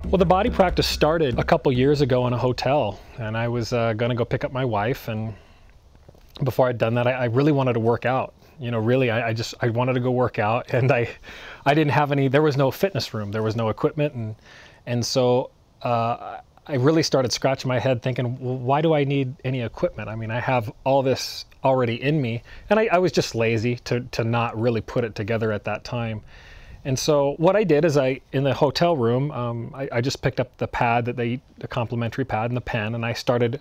Well, the body practice started a couple years ago in a hotel, and I was going to go pick up my wife, and before I'd done that, I really wanted to work out. You know, really, I wanted to go work out, and I didn't have any, there was no fitness room, there was no equipment, and so I really started scratching my head thinking, well, why do I need any equipment? I mean, I have all this already in me, and I was just lazy to not really put it together at that time. And so what I did is in the hotel room, I just picked up the pad the complimentary pad and the pen, and I started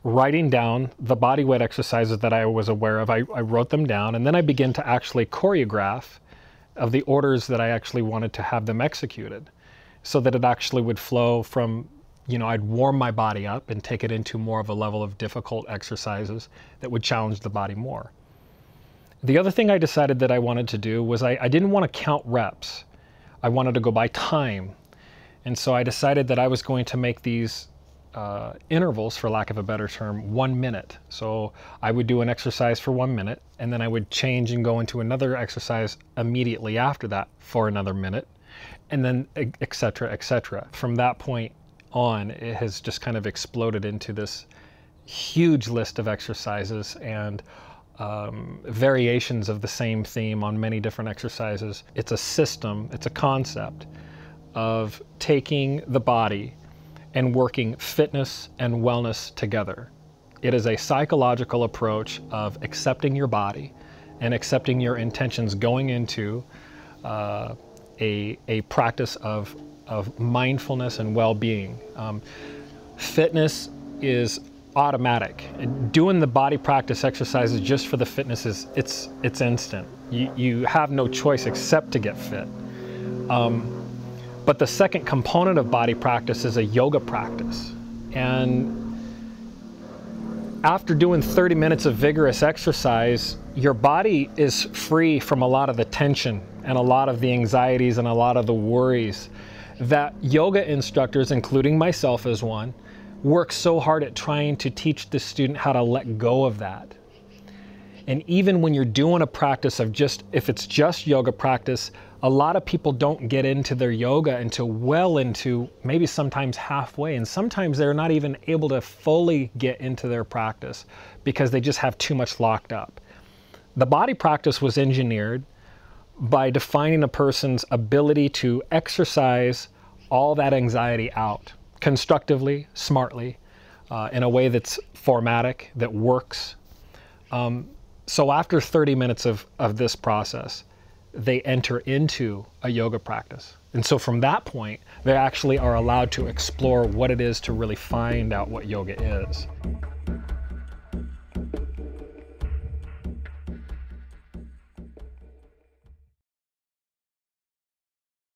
writing down the body weight exercises that I was aware of. I wrote them down, and then I began to actually choreograph of the orders that I actually wanted to have them executed, so that it actually would flow from, you know, I'd warm my body up and take it into more of a level of difficult exercises that would challenge the body more. The other thing I decided that I wanted to do was I didn't want to count reps. I wanted to go by time. And so I decided that I was going to make these intervals, for lack of a better term, 1 minute. So I would do an exercise for 1 minute, and then I would change and go into another exercise immediately after that for another minute, and then et cetera, et cetera. From that point on, it has just kind of exploded into this huge list of exercises and variations of the same theme on many different exercises. It's a system, it's a concept of taking the body and working fitness and wellness together. It is a psychological approach of accepting your body and accepting your intentions going into a practice of mindfulness and well-being. Fitness is automatic. Doing the body practice exercises just for the fitness it's instant. You have no choice except to get fit. But the second component of body practice is a yoga practice. And after doing 30 minutes of vigorous exercise, your body is free from a lot of the tension and a lot of the anxieties and a lot of the worries that yoga instructors, including myself as one, work so hard at trying to teach the student how to let go of that. And even when you're doing a practice of if it's just yoga practice, a lot of people don't get into their yoga until well into maybe sometimes halfway, and sometimes they're not even able to fully get into their practice because they just have too much locked up. The body practice was engineered by defining a person's ability to exercise all that anxiety out constructively, smartly, in a way that's formatic, that works. So after 30 minutes of this process, they enter into a yoga practice. And so from that point, they actually are allowed to explore what it is to really find out what yoga is.